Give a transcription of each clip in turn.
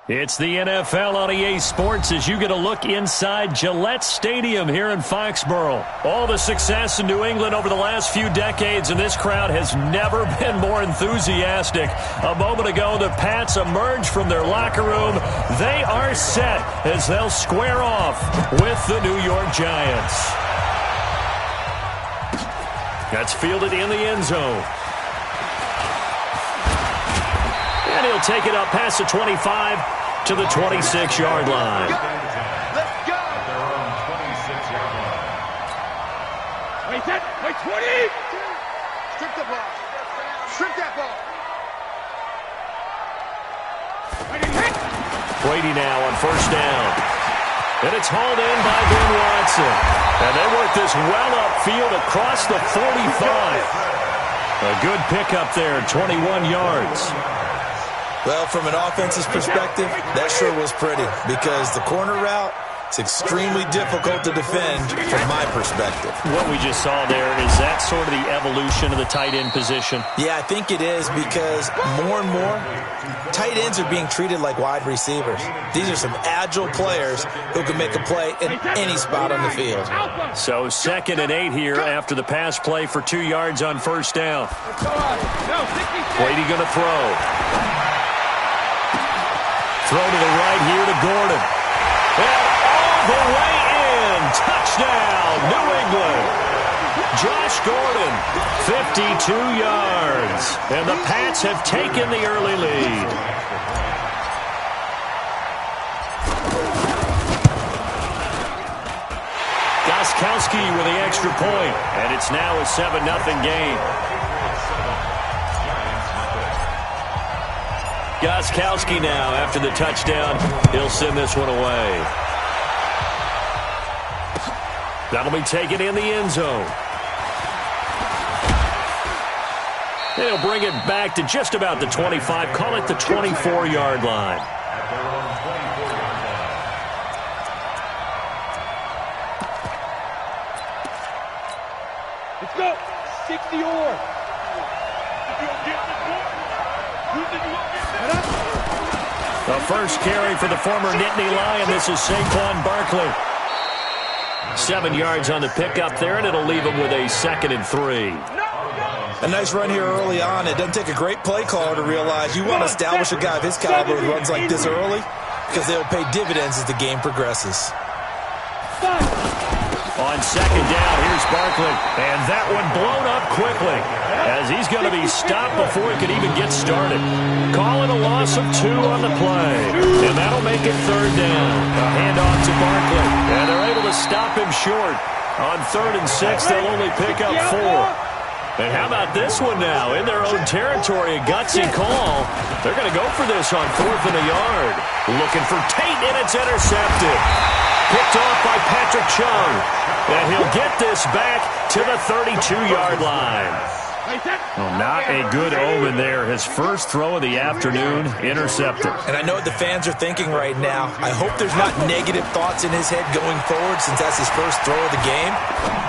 It's the NFL on EA Sports as you get a look inside Gillette Stadium here in Foxborough. All the success in New England over the last few decades, and this crowd has never been more enthusiastic. A moment ago, the Pats emerged from their locker room. They are set as they'll square off with the New York Giants. That's fielded in the end zone. And he'll take it up past the 25 to the 26-yard line. Let's go! Their own 26-yard line. Wait, 20! Strip the ball. Strip that ball. Brady now on first down. And it's hauled in by Ben Watson. And they work this well upfield across the 45. A good pickup there, 21 yards. Well, from an offense's perspective, that sure was pretty because the corner route is extremely difficult to defend from my perspective. What we just saw there, is that sort of the evolution of the tight end position? Yeah, I think it is because more and more, tight ends are being treated like wide receivers. These are some agile players who can make a play in any spot on the field. So 2nd and 8 here after the pass play for 2 yards on first down. Brady going to throw. Throw to the right here to Gordon. And all the way in. Touchdown, New England. Josh Gordon, 52 yards. And the Pats have taken the early lead. Gostkowski with the extra point. And it's now a 7-0 game. Gostkowski now, after the touchdown, he'll send this one away. That'll be taken in the end zone. And he'll bring it back to just about the 25, call it the 24-yard line. Let's go! 60-or! The first carry for the former Nittany Lion. This is Saquon Barkley. 7 yards on the pickup there, and it'll leave him with a 2nd and 3. A nice run here early on. It doesn't take a great play caller to realize you want to establish a guy of his caliber who runs like this early because they'll pay dividends as the game progresses. On 2nd down, here's Barkley. And that one blown up quickly as he's going to be stopped before he could even get started. Calling a loss of 2 on the play. And that'll make it 3rd down. A handoff to Barkley. And they're able to stop him short. On 3rd and 6, they'll only pick up 4. And how about this one now? In their own territory, a gutsy call. They're going to go for this on 4th and a yard. Looking for Tate, and it's intercepted. Picked off by Patrick Chung. And he'll get this back to the 32-yard line. Well, not a good omen there. His first throw of the afternoon, intercepted. And I know what the fans are thinking right now. I hope there's not negative thoughts in his head going forward since that's his first throw of the game.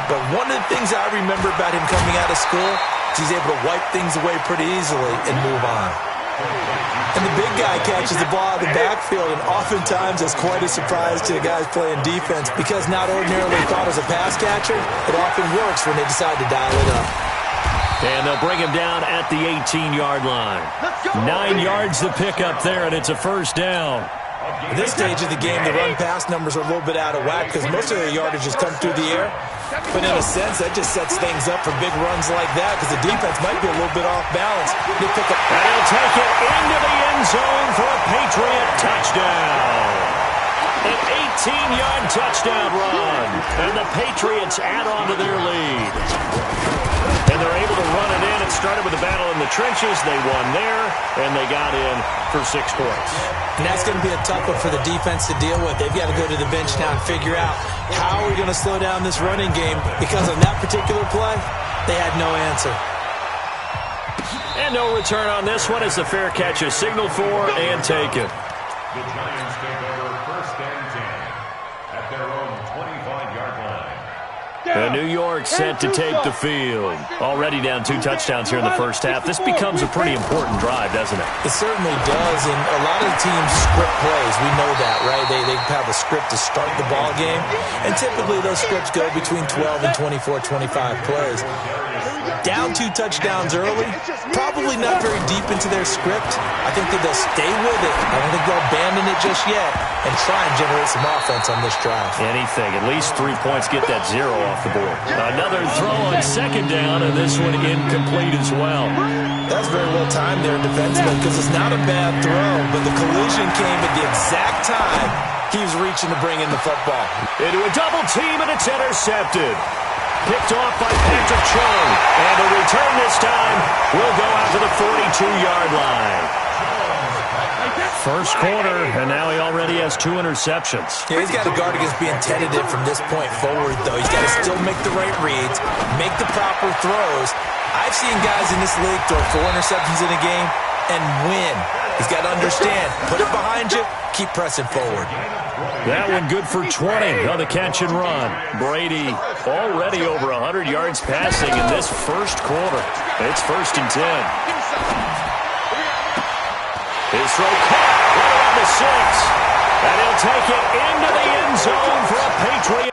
But one of the things I remember about him coming out of school is he's able to wipe things away pretty easily and move on. And the big guy catches the ball out of the backfield, and oftentimes that's quite a surprise to the guys playing defense because not ordinarily thought as a pass catcher, it often works when they decide to dial it up. And they'll bring him down at the 18-yard line. 9 yards to pick up there, and it's a first down. At this stage of the game, the run-pass numbers are a little bit out of whack because most of their yardage has come through the air. But in a sense, that just sets things up for big runs like that because the defense might be a little bit off balance. They pick up. And he'll take it into the end zone for a Patriot touchdown. An 18-yard touchdown run. And the Patriots add on to their lead. And they're able to run it in. It started with a battle in the trenches. They won there, and they got in for 6 points. And that's going to be a tough one for the defense to deal with. They've got to go to the bench now and figure out how are we going to slow down this running game because on that particular play, they had no answer. And no return on this one as the fair catch is signaled for and taken. The Giants take over 1st and 10 at their own 25-yard line. New York set to take the field. Already down 2 touchdowns here in the first half. This becomes a pretty important drive, doesn't it? It certainly does, and a lot of the teams script plays. We know that, right? They have a script to start the ball game, and typically those scripts go between 12 and 24, 25 plays. Down 2 touchdowns early, probably not very deep into their script. I think that they'll stay with it. I don't think they'll abandon it just yet and try and generate some offense on this drive. Anything. At least 3 points. Get that 0 off the board. Another throw on second down, and this one incomplete as well. That's very well timed there defensively because it's not a bad throw, but the collision came at the exact time he was reaching to bring in the football. Into a double team, and it's intercepted. Picked off by Patrick Chung. And the return this time will go out to the 42-yard line. First quarter, and now he already has 2 interceptions. Yeah, he's got to guard against being tentative from this point forward, though. He's got to still make the right reads, make the proper throws. I've seen guys in this league throw 4 interceptions in a game and win. He's got to understand, put it behind you, keep pressing forward. That one good for 20 on the catch and run. Brady already over 100 yards passing in this first quarter. It's 1st and 10. His throw caught right around the 6. And he'll take it into the end zone for a Patriot.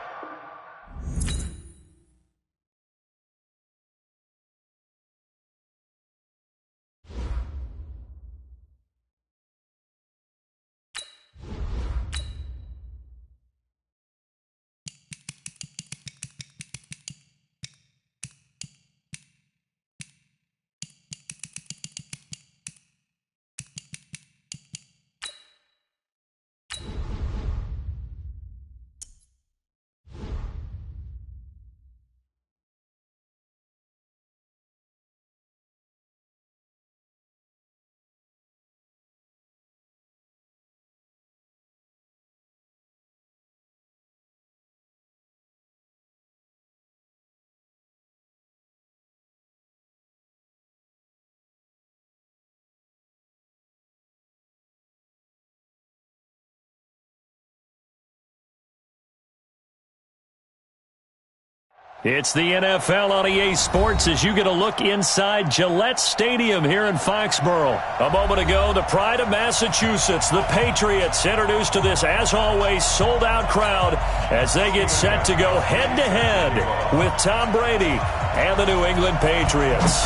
It's the NFL on EA Sports as you get a look inside Gillette Stadium here in Foxborough. A moment ago, the pride of Massachusetts, the Patriots, introduced to this, as always, sold-out crowd as they get set to go head-to-head with Tom Brady and the New England Patriots.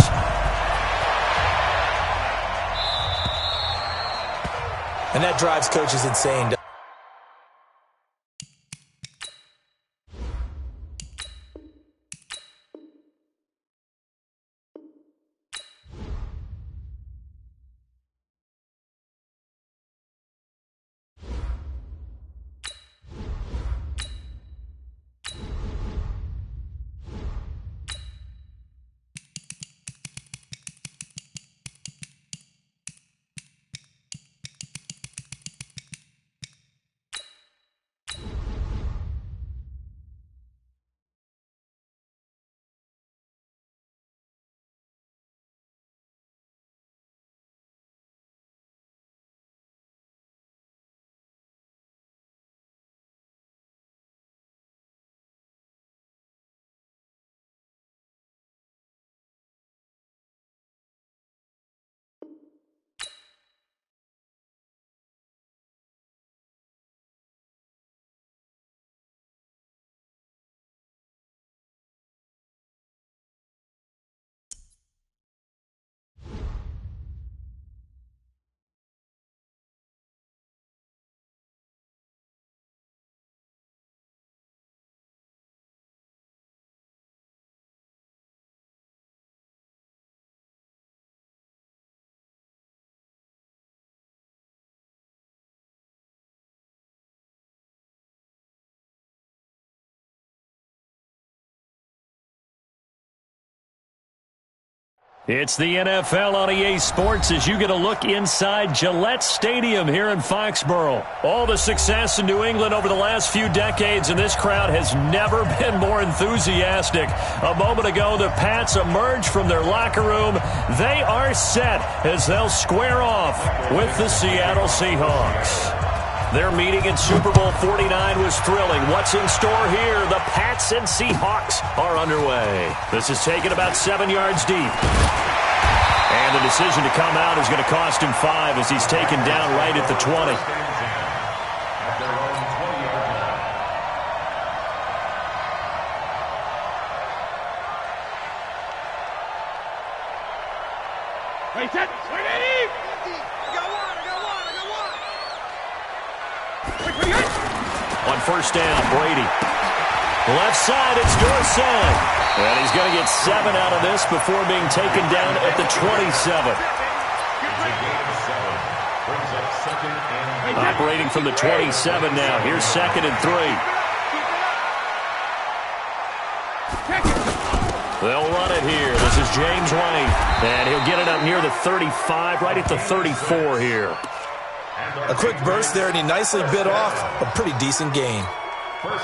And that drives coaches insane. It's the NFL on EA Sports as you get a look inside Gillette Stadium here in Foxborough. All the success in New England over the last few decades, and this crowd has never been more enthusiastic. A moment ago, the Pats emerged from their locker room. They are set as they'll square off with the Seattle Seahawks. Their meeting in Super Bowl 49 was thrilling. What's in store here? The Pats and Seahawks are underway. This is taken about 7 yards deep. And the decision to come out is going to cost him 5 as he's taken down right at the 20. Wait, set, wait, Eddie! I got one. On first down, Brady. Left side, it's Dorsett. And he's going to get 7 out of this before being taken down at the 27. Operating from the 27 now. Here's 2nd and 3. They'll run it here. This is James White. And he'll get it up near the 35, right at the 34 here. A quick burst there, and he nicely bit off a pretty decent gain.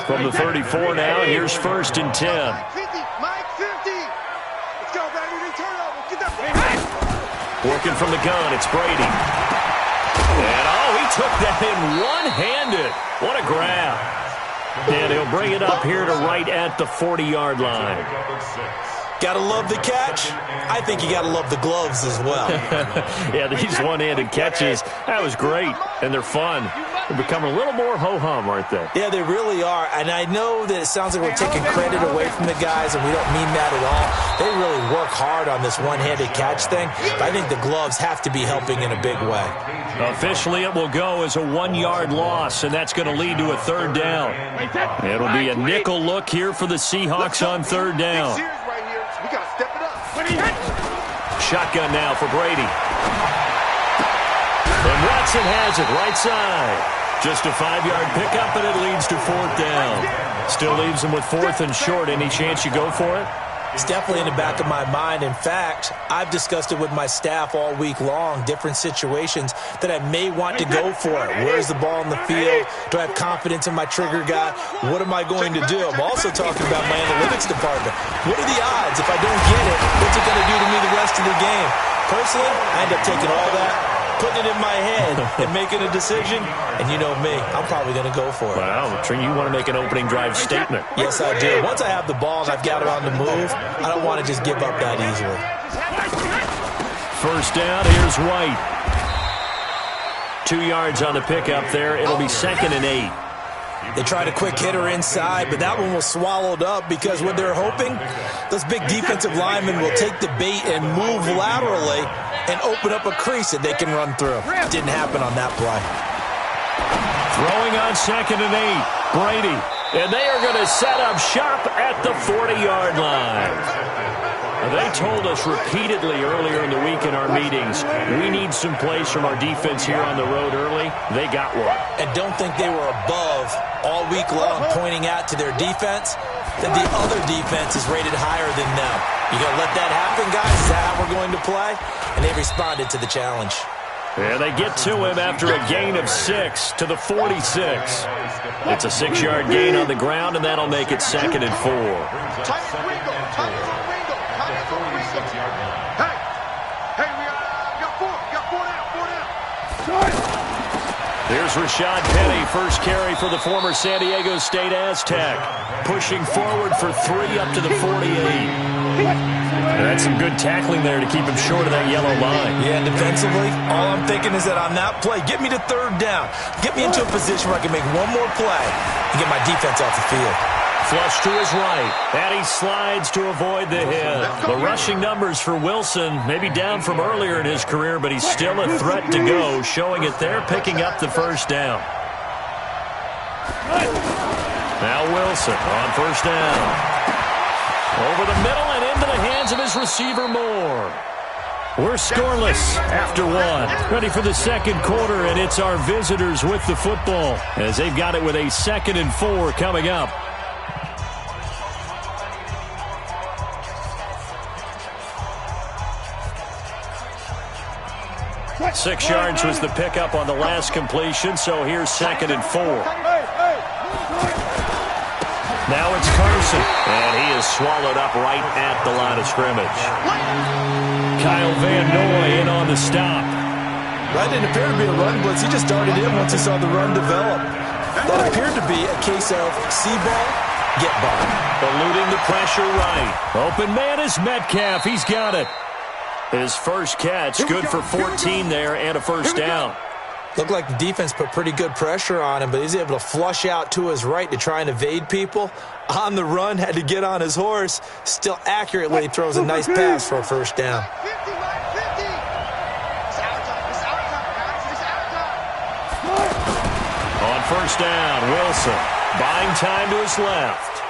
From the 34 now, here's 1st and 10. Mike 50. Let's go, baby. Turnover. Get that. Working from the gun, it's Brady. And, he took that in one-handed. What a grab. And he'll bring it up here to right at the 40-yard line. Gotta love the catch. I think you gotta love the gloves as well. Yeah, these one-handed catches, that was great, and they're fun. They're becoming a little more ho-hum, aren't they? Yeah, they really are, and I know that it sounds like we're taking credit away from the guys, and we don't mean that at all. They really work hard on this one-handed catch thing, but I think the gloves have to be helping in a big way. Officially, it will go as a 1-yard loss, and that's going to lead to a 3rd down. It'll be a nickel look here for the Seahawks on 3rd down. We got to step it up. Shotgun now for Brady. And Watson has it right side. Just a 5-yard pickup, and it leads to 4th down. Still leaves him with 4th and short. Any chance you go for it? It's definitely in the back of my mind. In fact, I've discussed it with my staff all week long, different situations that I may want to go for it. Where's the ball in the field? Do I have confidence in my trigger guy? What am I going to do? I'm also talking about my analytics department. What are the odds? If I don't get it, what's it going to do to me the rest of the game? Personally, I end up taking all that, putting it in my head, and making a decision. And you know me, I'm probably going to go for it. Wow, you want to make an opening drive statement. Yes, I do. Once I have the ball and I've got it on the move, I don't want to just give up that easily. First down, here's White. 2 yards on the pickup there. It'll be 2nd and 8. They tried a quick hitter inside, but that one was swallowed up because what they're hoping, those big defensive linemen will take the bait and move laterally and open up a crease that they can run through. Didn't happen on that play. Throwing on 2nd and 8, Brady. And they are going to set up shop at the 40-yard line. They told us repeatedly earlier in the week in our meetings, we need some plays from our defense here on the road early. They got one. And don't think they were above all week long pointing out to their defense that the other defense is rated higher than them. You going to let that happen, guys? Is that how we're going to play? And they responded to the challenge. And they get to him after a gain of 6 to the 46. It's a 6-yard gain on the ground, and that'll make it 2nd and 4. Here's Rashad Penny, first carry for the former San Diego State Aztec. Pushing forward for 3 up to the 48. That's some good tackling there to keep him short of that yellow line. Yeah, defensively, all I'm thinking is that on that play, get me to 3rd down. Get me into a position where I can make one more play and get my defense off the field. Flush to his right, and he slides to avoid the hit. The rushing numbers for Wilson, maybe down from earlier in his career, but he's still a threat to go, showing it there, picking up the 1st down. Now Wilson on 1st down. Over the middle and into the hands of his receiver Moore. We're scoreless after 1. Ready for the 2nd quarter, and it's our visitors with the football as they've got it with a 2nd and 4 coming up. 6 yards was the pickup on the last completion, so here's 2nd and 4. Now it's Carson, and he is swallowed up right at the line of scrimmage. Kyle Van Noy in on the stop. That didn't appear to be a run blitz. He just darted in once he saw the run develop. That appeared to be a case of see ball, get ball. Eluding the pressure right. Open man is Metcalf. He's got it. His first catch, good for 14 there and a first down. Looked like the defense put pretty good pressure on him, but he's able to flush out to his right to try and evade people. On the run, had to get on his horse. Still accurately throws a nice pass for a first down. On first down, Wilson buying time to his left.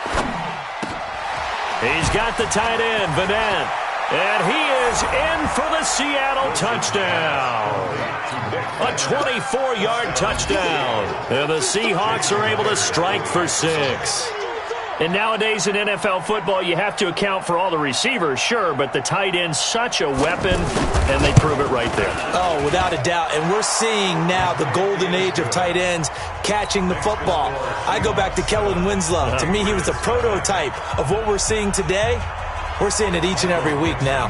He's got the tight end, Vanette. And he is in for the Seattle touchdown. A 24-yard touchdown. And the Seahawks are able to strike for 6. And nowadays in NFL football, you have to account for all the receivers, sure, but the tight end's such a weapon, and they prove it right there. Oh, without a doubt. And we're seeing now the golden age of tight ends catching the football. I go back to Kellen Winslow. To me, he was a prototype of what we're seeing today. We're seeing it each and every week now.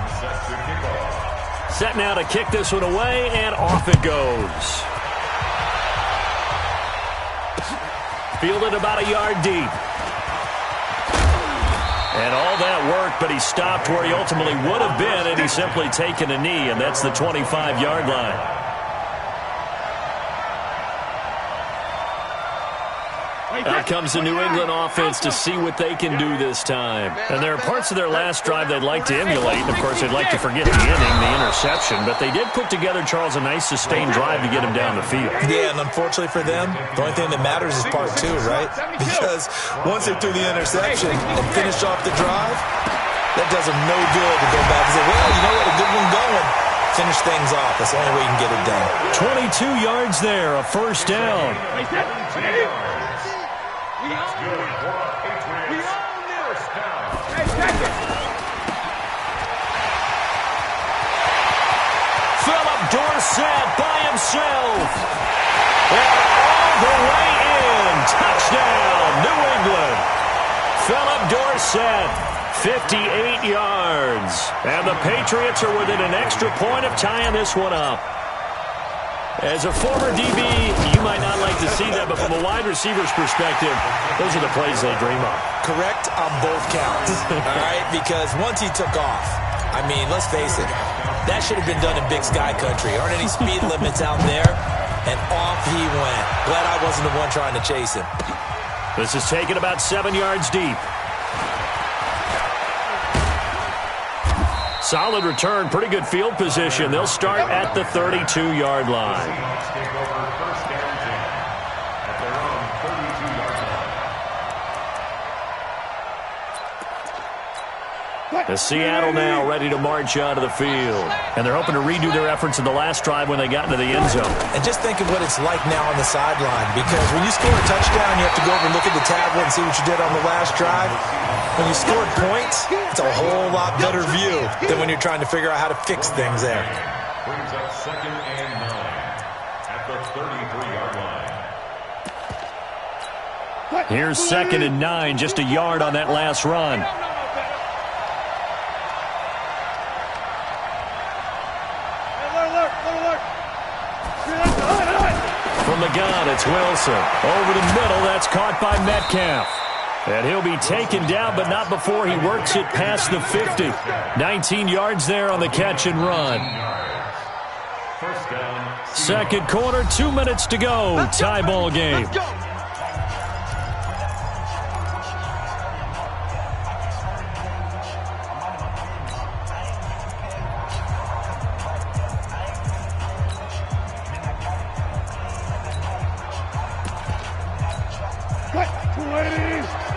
Set now to kick this one away, and off it goes. Fielded about a yard deep. And all that work, but he stopped where he ultimately would have been, and he's simply taken a knee, and that's the 25-yard line. Out comes the New England offense to see what they can do this time. And there are parts of their last drive they'd like to emulate. And, of course, they'd like to forget the inning, the interception. But they did put together, Charles, a nice sustained drive to get him down the field. Yeah, and unfortunately for them, the only thing that matters is part 2, right? Because once they threw the interception and finished off the drive, that does them no good to go back and say, well, you know what, a good one going. Finish things off. That's the only way you can get it done. 22 yards there, a first down. Philip Dorsett by himself. And all the way in. Touchdown, New England. Philip Dorsett, 58 yards. And the Patriots are within an extra point of tying this one up. As a former DB, you might not like to see that, but from a wide receiver's perspective, those are the plays they dream of. Correct on both counts, all right? Because once he took off, I mean, let's face it, that should have been done in Big Sky Country. Aren't any speed limits out there? And off he went. Glad I wasn't the one trying to chase him. This is taken about 7 yards deep. Solid return, pretty good field position. They'll start at the 32-yard line. As Seattle now ready to march out of the field. And they're hoping to redo their efforts in the last drive when they got into the end zone. And just think of what it's like now on the sideline. Because when you score a touchdown, you have to go over and look at the tablet and see what you did on the last drive. When you scored points, it's a whole lot better view than when you're trying to figure out how to fix things there. Brings up 2nd and 9 at the 33-yard line. Here's 2nd and 9, just a yard on that last run. From the gun, it's Wilson. Over the middle, that's caught by Metcalf. And he'll be taken down, but not before he works it past the 50. 19 yards there on the catch and run. Second quarter, 2 minutes to go. Tie ball game.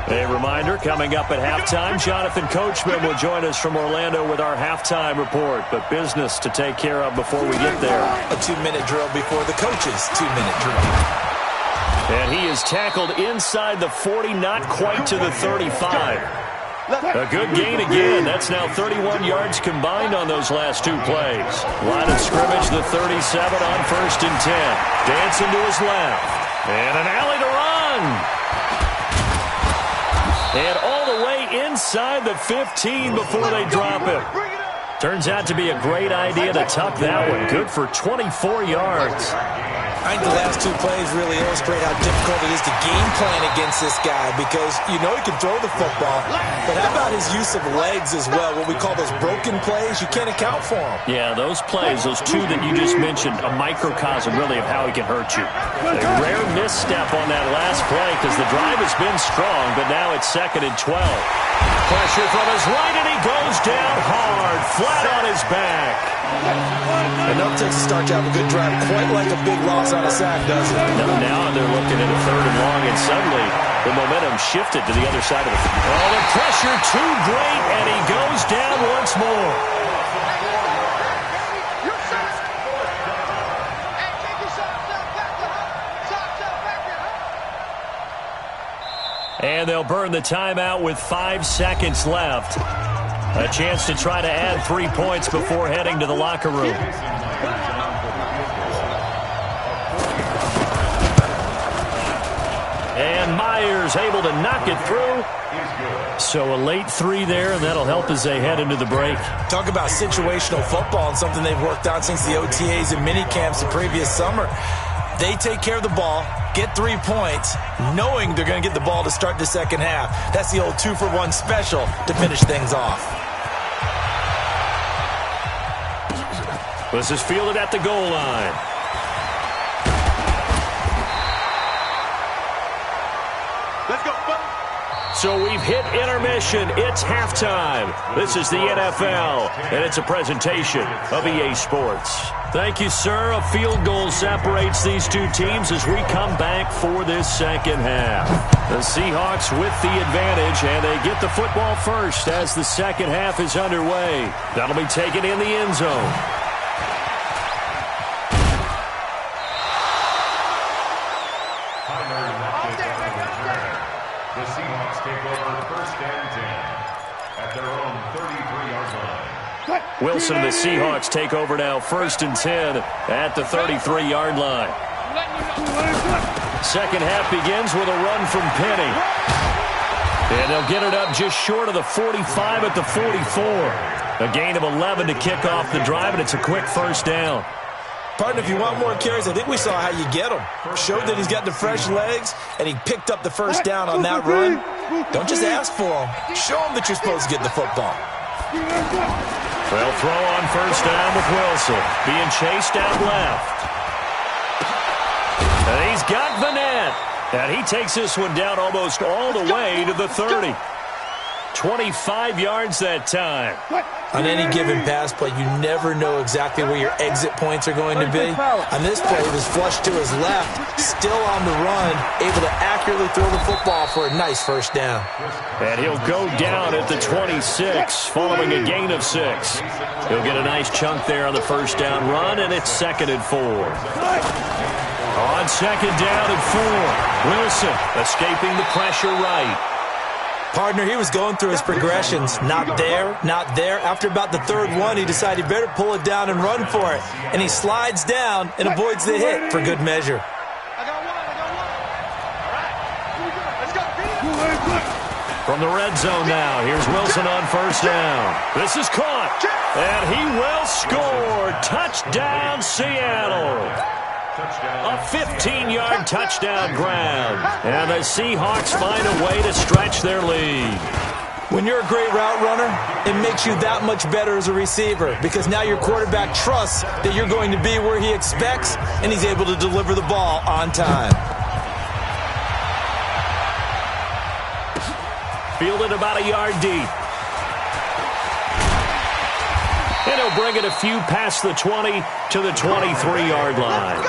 A reminder, coming up at halftime, Jonathan Coachman will join us from Orlando with our halftime report. But business to take care of before we get there. A 2-minute drill before the coach's 2-minute drill. And he is tackled inside the 40, not quite to the 35. A good gain again. That's now 31 yards combined on those last 2 plays. Line of scrimmage, the 37 on 1st and 10. Dancing to his left. And an alley to run. And all the way inside the 15 before they drop him. Turns out to be a great idea to tuck that one. Good for 24 yards. I think the last two plays really illustrate how difficult it is to game plan against this guy because you know he can throw the football, but how about his use of legs as well? What we call those broken plays, you can't account for them. Yeah, those plays, those two that you just mentioned, a microcosm really of how he can hurt you. A rare misstep on that last play because the drive has been strong, but now it's 2nd and 12. Pressure from his right, and he goes down hard, flat on his back. Enough takes to start to have a good drive, quite like a big loss on a sack, does it? Now they're looking at a 3rd and long, and suddenly the momentum shifted to the other side of the field. Oh, the pressure too great, and he goes down once more. And they'll burn the timeout with 5 seconds left. A chance to try to add 3 points before heading to the locker room. And Myers able to knock it through. So a late 3 there, and that'll help as they head into the break. Talk about situational football and something they've worked on since the OTAs and mini camps the previous summer. They take care of the ball, get 3 points, knowing they're going to get the ball to start the second half. That's the old 2-for-1 special to finish things off. This is fielded at the goal line. Let's go, buddy. So we've hit intermission. It's halftime. This is the NFL, and it's a presentation of EA Sports. Thank you, sir. A field goal separates these two teams as we come back for this second half. The Seahawks with the advantage, and they get the football first as the second half is underway. That'll be taken in the end zone. The Seahawks take over 1st and 10 at their own 33-yard line. Wilson and the Seahawks take over now 1st and 10 at the 33-yard line. Second half begins with a run from Penny. And they'll get it up just short of the 45 at the 44. A gain of 11 to kick off the drive, and it's a quick 1st down. Partner, if you want more carries, I think we saw how you get them. Showed that he's got the fresh legs, and he picked up the 1st down on that run. Don't just ask for them. Show them that you're supposed to get the football. They'll throw on 1st down with Wilson. Being chased out left. And he's got Vanette. And he takes this one down almost all the way to the 30. 25 yards that time. On any given pass play, you never know exactly where your exit points are going to be. On this play, it was flushed to his left, still on the run, able to accurately throw the football for a nice 1st down. And he'll go down at the 26, following a gain of 6. He'll get a nice chunk there on the 1st down run, and it's 2nd and 4. On 2nd down and 4, Wilson escaping the pressure right. Partner, he was going through his progressions. Not there, not there. After about the 3rd one, he decided he better pull it down and run for it. And he slides down and avoids the hit for good measure. From the red zone now, here's Wilson on 1st down. This is caught, and he will score. Touchdown, Seattle. A 15-yard touchdown ground. And the Seahawks find a way to stretch their lead. When you're a great route runner, it makes you that much better as a receiver because now your quarterback trusts that you're going to be where he expects, and he's able to deliver the ball on time. Fielded about a yard deep. And he'll bring it a few past the 20 to the 23-yard line.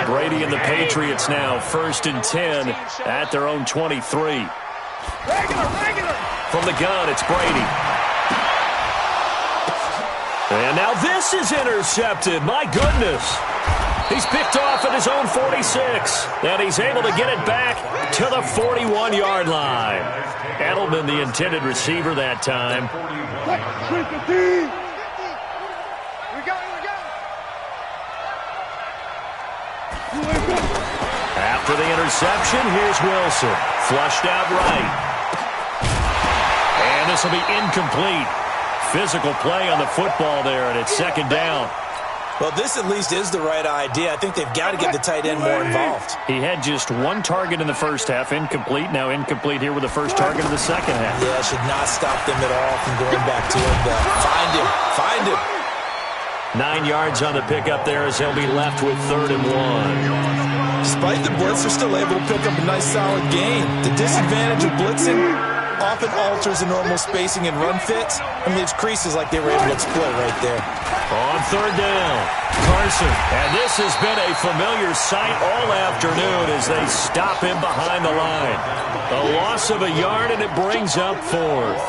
Brady and the Patriots now 1st and 10 at their own 23. From the gun, it's Brady. And now this is intercepted. My goodness. He's picked off at his own 46. And he's able to get it back to the 41-yard line. Edelman, the intended receiver that time. After the interception, here's Wilson. Flushed out right. And this will be incomplete. Physical play on the football there, and it's second down. Well, this at least is the right idea. I think they've got to get the tight end more involved. He had just one target in the first half, incomplete. Now incomplete here with the first target in the second half. Yeah, should not stop them at all from going back to him. Find him. Find him. 9 yards on the pickup there as he'll be left with 3rd and 1. Despite the blitz, they're still able to pick up a nice solid gain. The disadvantage of blitzing often alters the normal spacing and run fits and leaves creases like they were able to exploit right there. On 3rd down, Carson. And this has been a familiar sight all afternoon as they stop him behind the line. A loss of a yard, and it brings up 4th.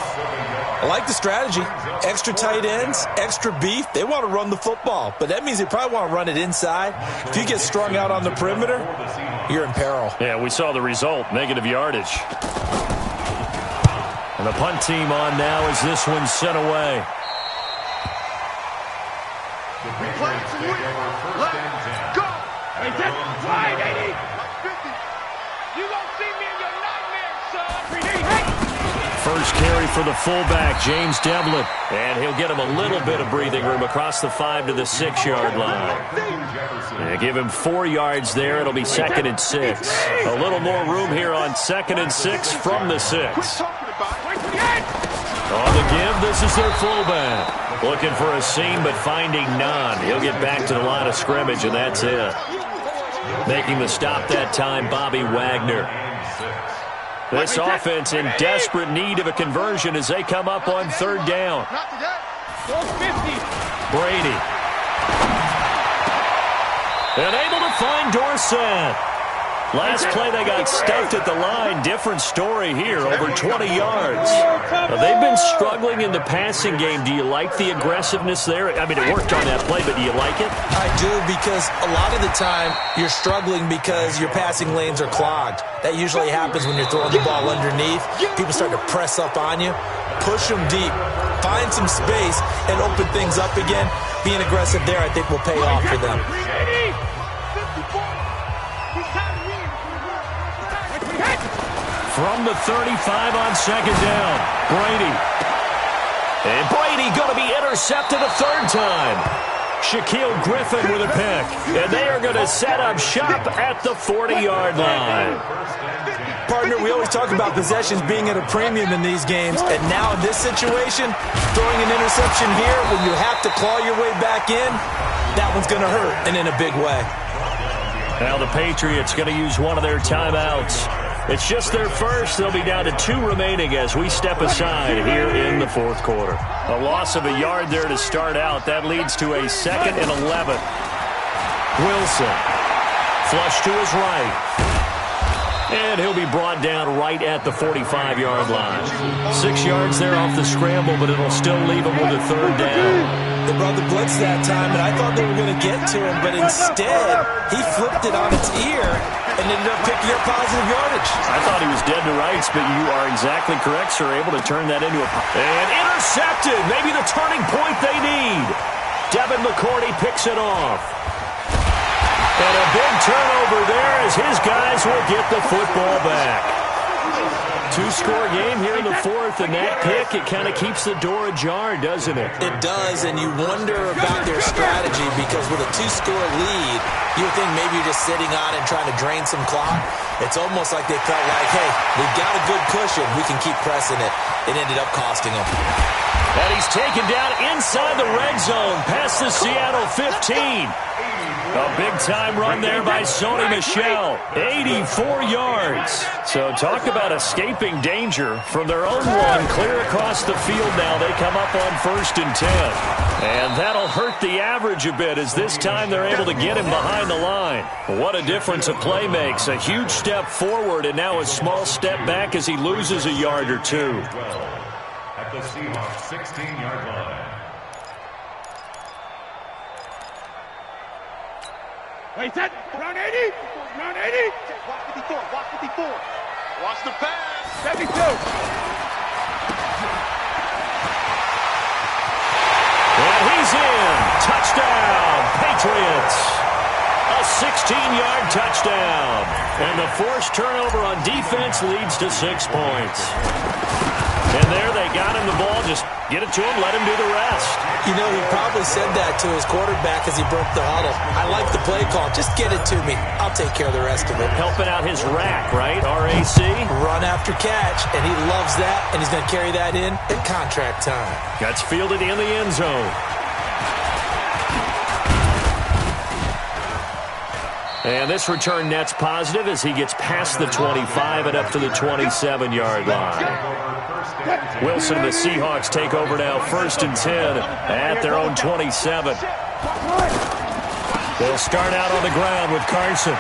I like the strategy. Extra tight ends, extra beef. They want to run the football, but that means they probably want to run it inside. If you get strung out on the perimeter, you're in peril. Yeah, we saw the result, negative yardage. And the punt team on now as this one's sent away. Let's go. Hey, that's wide, 80. 50. You won't see me in your nightmares, son. First carry for the fullback, James Devlin. And he'll get him a little bit of breathing room across the 5 to the 6-yard line. Yeah, give him 4 yards there. It'll be 2nd and 6. A little more room here on 2nd and 6 from the 6. On the give, this is their fullback. Looking for a seam, but finding none. He'll get back to the line of scrimmage, and that's it. Making the stop that time, Bobby Wagner. This offense in desperate need of a conversion as they come up on 3rd down. Brady. And able to find Dorsett. Last play they got stuffed at the line. Different story here, over 20 yards. Now, they've been struggling in the passing game. Do you like the aggressiveness there? I mean, it worked on that play, but do you like it? I do, because a lot of the time you're struggling because your passing lanes are clogged. That usually happens when you're throwing the ball underneath. People start to press up on you. Push them deep. Find some space and open things up again. Being aggressive there, I think, will pay off for them. From the 35 on 2nd down, Brady. And Brady going to be intercepted a 3rd time. Shaquille Griffin with a pick. And they are going to set up shop at the 40-yard line. Partner, we always talk about possessions being at a premium in these games. And now in this situation, throwing an interception here when you have to claw your way back in, that one's going to hurt, and in a big way. Now the Patriots going to use one of their timeouts. It's just their first. They'll be down to 2 remaining as we step aside here in the 4th quarter. A loss of a yard there to start out. That leads to a 2nd and 11. Wilson. Flush to his right. And he'll be brought down right at the 45-yard line. 6 yards there off the scramble, but it'll still leave him with a 3rd down. They brought the blitz that time, and I thought they were going to get to him, but instead, he flipped it on its ear and ended up picking up positive yardage. I thought he was dead to rights, but you are exactly correct, sir. Able to turn that into a... And intercepted! Maybe the turning point they need. Devin McCourty picks it off. And a big turnover there as his guys will get the football back. 2-score game here in the 4th, and that pick, it kind of keeps the door ajar, doesn't it? It does, and you wonder about their strategy, because with a 2-score lead, you would think maybe you're just sitting on it and trying to drain some clock. It's almost like they felt like, hey, we've got a good cushion. We can keep pressing it. It ended up costing them. And he's taken down inside the red zone, past the Seattle 15. A big-time run there by Sony Michel. 84 yards. So talk about escaping danger from their own one. Clear across the field now. They come up on 1st and 10. And that'll hurt the average a bit as this time they're able to get him behind the line. What a difference a play makes. A huge step forward and now a small step back as he loses a yard or 2. At the Seahawks 16-yard line. Wait, that round 80? Round 80? Watch 54, watch 54. Watch the pass. 72. And he's in. Touchdown, Patriots. A 16-yard touchdown. And the forced turnover on defense leads to 6 points. And there they got him the ball. Just get it to him, let him do the rest. You know, he probably said that to his quarterback as he broke the huddle. I like the play call. Just get it to me. I'll take care of the rest of it. Helping out his rack, right? RAC? Run after catch, and he loves that, and he's going to carry that in at contract time. Gets fielded in the end zone. And this return net's positive as he gets past the 25 and up to the 27-yard line. Wilson and the Seahawks take over now, 1st and 10 at their own 27. They'll start out on the ground with Carson.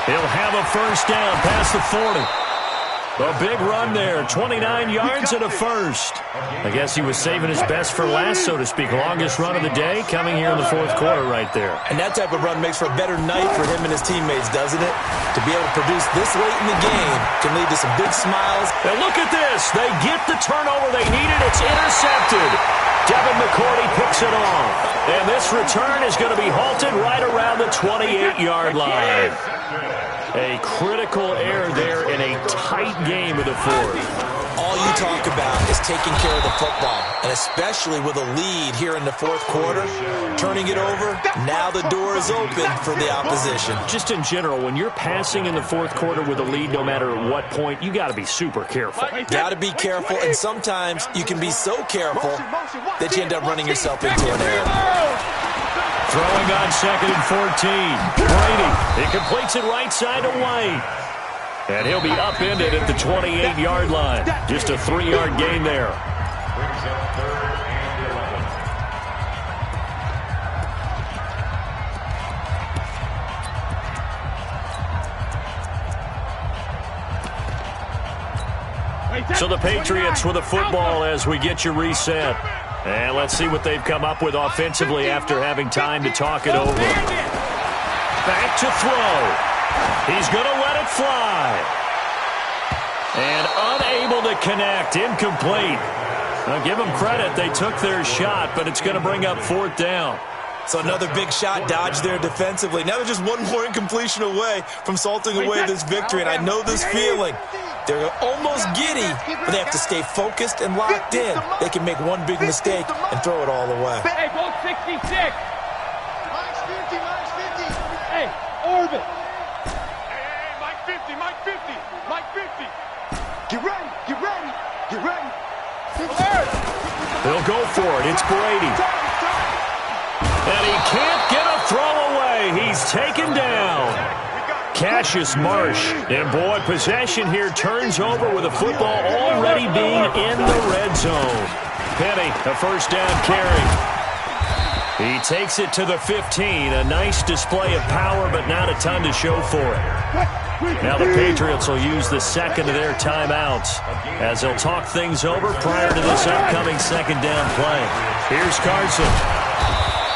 He'll have a first down past the 40. A big run there, 29 yards and a first. I guess he was saving his best for last, so to speak. Longest run of the day coming here in the 4th quarter right there. And that type of run makes for a better night for him and his teammates, doesn't it? To be able to produce this late in the game can lead to some big smiles. And look at this. They get the turnover they needed. It's intercepted. Devin McCourty picks it off. And this return is going to be halted right around the 28-yard line. A critical error there in a tight game of the 4th. All you talk about is taking care of the football, and especially with a lead here in the 4th quarter, turning it over, now the door is open for the opposition. Just in general, when you're passing in the 4th quarter with a lead, no matter at what point, you got to be super careful. Got to be careful, and sometimes you can be so careful that you end up running yourself into an error. Throwing on 2nd and 14. Brady, he completes it right side to White. And he'll be upended at the 28-yard line. Just a 3-yard gain there. Brings up 3rd and 11. So the Patriots with the football as we get you reset. And let's see what they've come up with offensively after having time to talk it over. Back to throw. He's going to let it fly. And unable to connect. Incomplete. Now give them credit. They took their shot, but it's going to bring up 4th down. So another big shot dodged there defensively. Now they're just one more incompletion away from salting away this victory. And I know this feeling. They're almost giddy, but they have to stay focused and locked in. They can make one big mistake and throw it all away. Hey, go 66. Mike's 50, Mike's 50. Hey, orbit. Hey, Mike 50, Mike 50, Mike 50. Get ready, get ready, get ready. They'll go for it. It's Brady. And he can't get a throw away. He's taken down. Cassius Marsh. And, boy, possession here turns over with the football already being in the red zone. Penny, a first down carry. He takes it to the 15. A nice display of power, but not a ton to show for it. Now the Patriots will use the second of their timeouts as they'll talk things over prior to this upcoming 2nd down play. Here's Carson.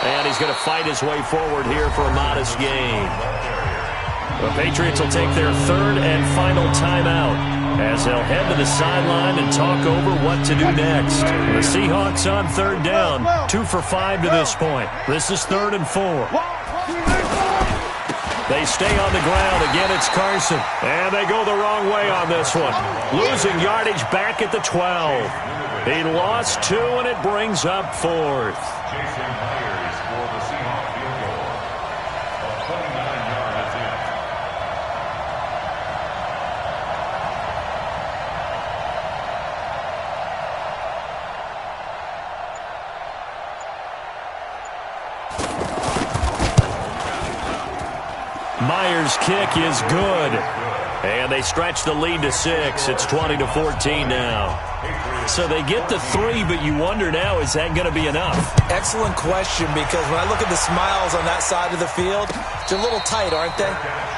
And he's going to fight his way forward here for a modest gain. The Patriots will take their 3rd and final timeout as they'll head to the sideline and talk over what to do next. The Seahawks on 3rd down, 2 for 5 to this point. This is 3rd and 4. They stay on the ground. Again, it's Carson. And they go the wrong way on this one. Losing yardage back at the 12. He lost 2, and it brings up 4th. Jason Myers for the Seahawks field goal. A 29-yard attempt. Myers' kick is good. And they stretch the lead to 6. It's 20-14 now. So they get the 3, but you wonder now, is that going to be enough? Excellent question, because when I look at the smiles on that side of the field, they're a little tight, aren't they?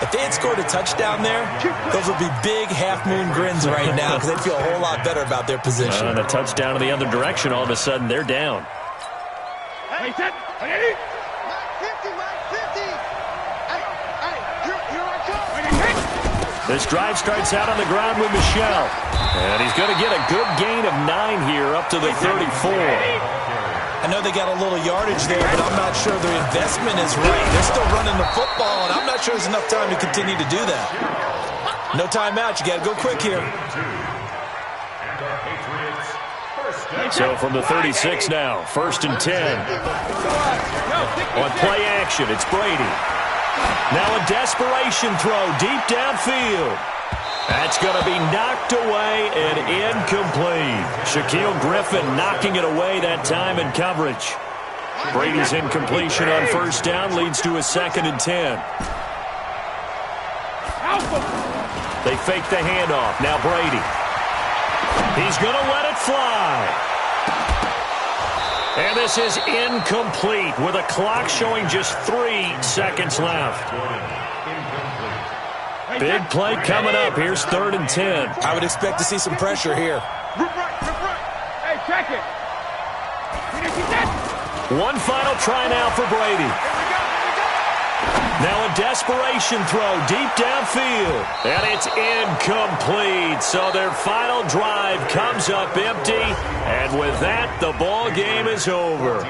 If they had scored a touchdown there, those would be big half-moon grins right now because they'd feel a whole lot better about their position. And a touchdown in the other direction, all of a sudden, they're down. Hey, set, ready? Mike 50, Mike 50. Hey, here I come. This drive starts out on the ground with Michelle. And he's going to get a good gain of 9 here up to the 34. I know they got a little yardage there, but I'm not sure their investment is right. They're still running the football, and I'm not sure there's enough time to continue to do that. No timeout. You got to go quick here. So from the 36 now, 1st and 10. On play action, it's Brady. Now a desperation throw deep downfield. That's going to be knocked away and incomplete. Shaquille Griffin knocking it away that time in coverage. Brady's incompletion on 1st down leads to a 2nd and 10. They fake the handoff. Now Brady. He's going to let it fly. And this is incomplete with a clock showing just 3 seconds left. Big play coming up. Here's 3rd and 10. I would expect to see some pressure here. Hey, check it. One final try now for Brady. Now a desperation throw deep downfield. And it's incomplete. So their final drive comes up empty. And with that, the ball game is over.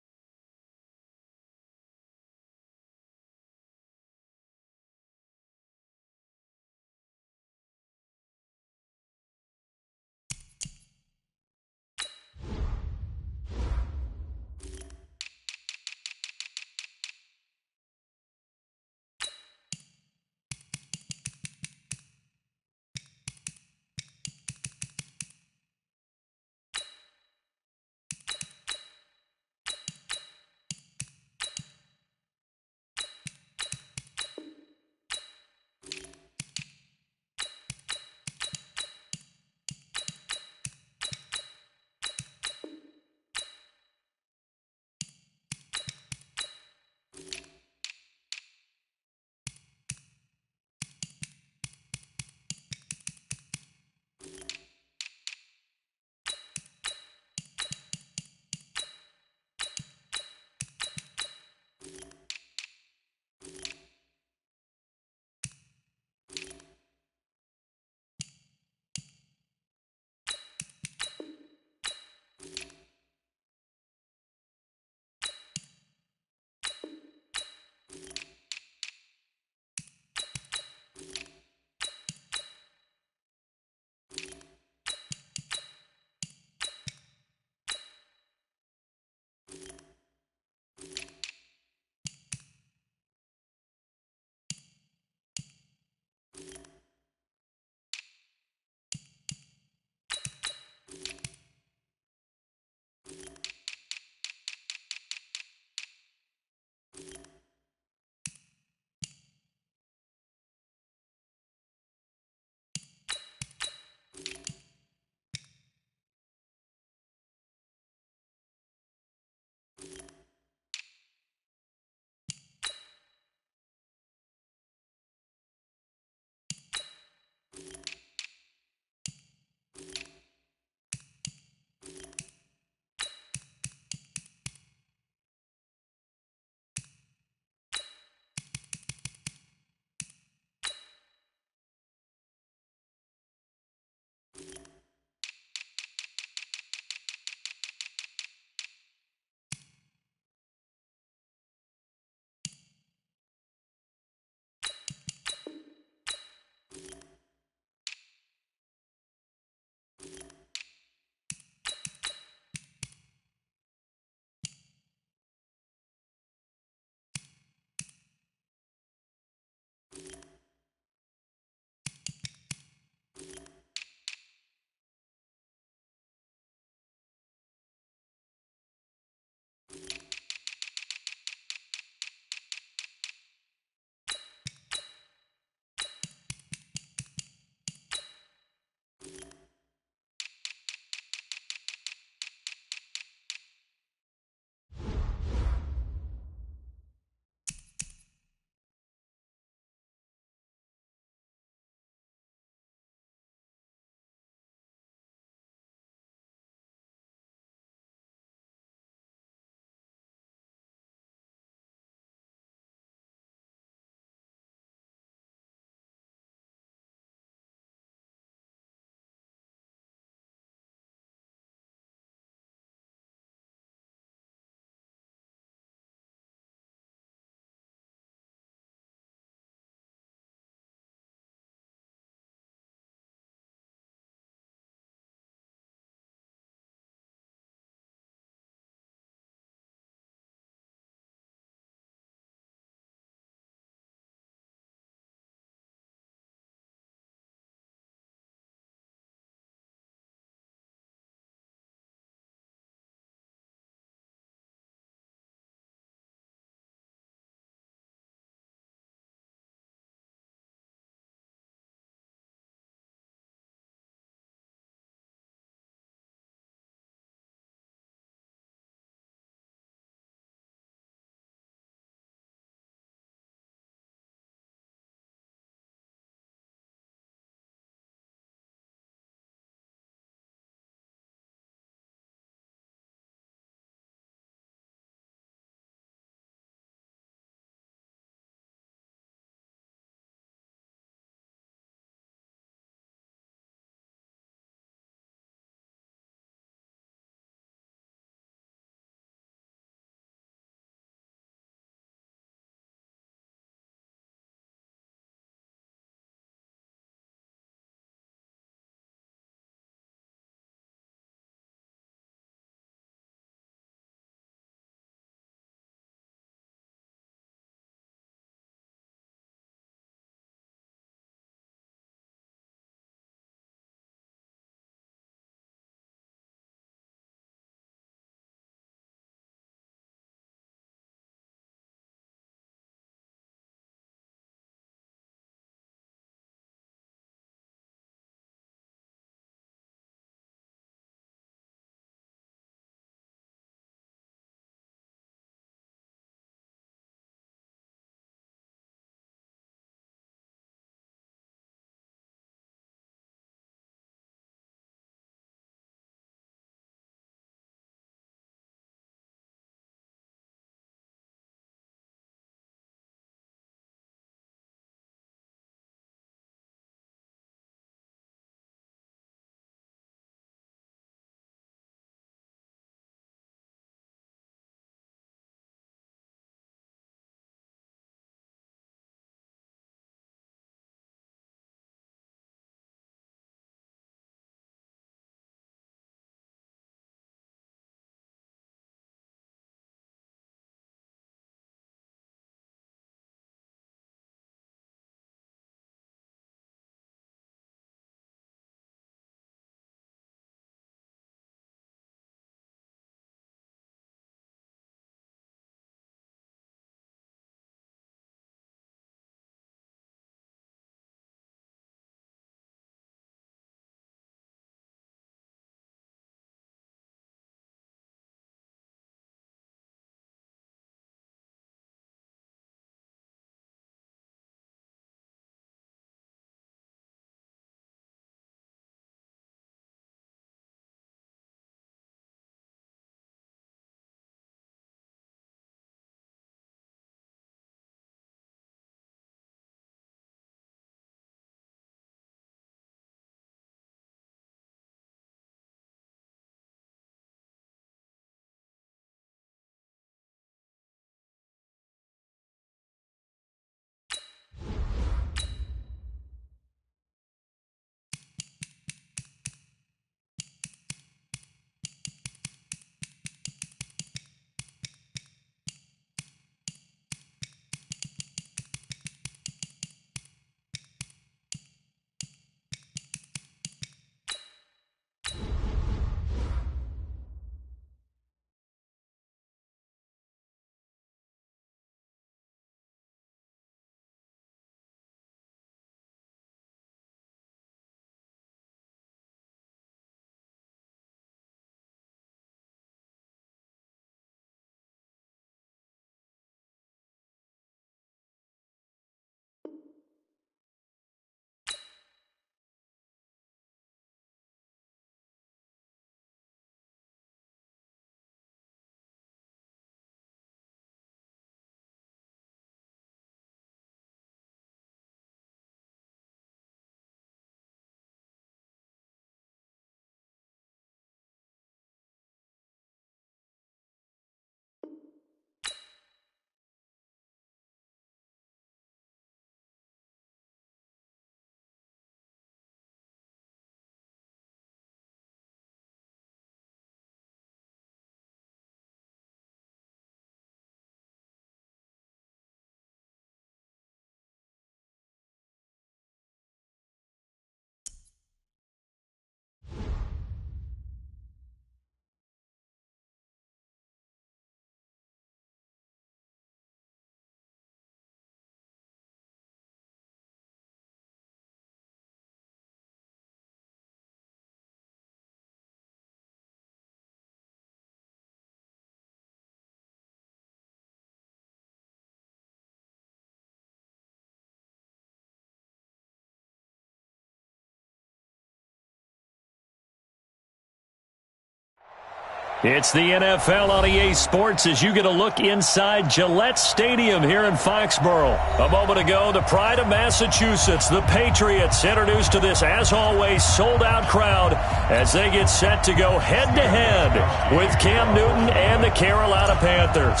It's the NFL on EA Sports as you get a look inside Gillette Stadium here in Foxborough. A moment ago, the pride of Massachusetts, the Patriots, introduced to this, as always, sold-out crowd as they get set to go head-to-head with Cam Newton and the Carolina Panthers.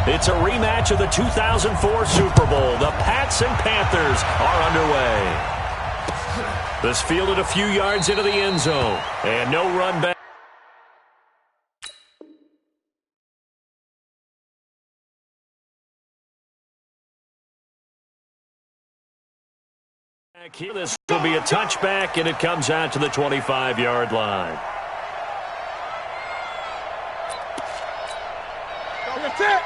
It's a rematch of the 2004 Super Bowl. The Pats and Panthers are underway. This fielded a few yards into the end zone, and no run back. Here, this will be a touchback, and it comes out to the 25-yard line. That's it.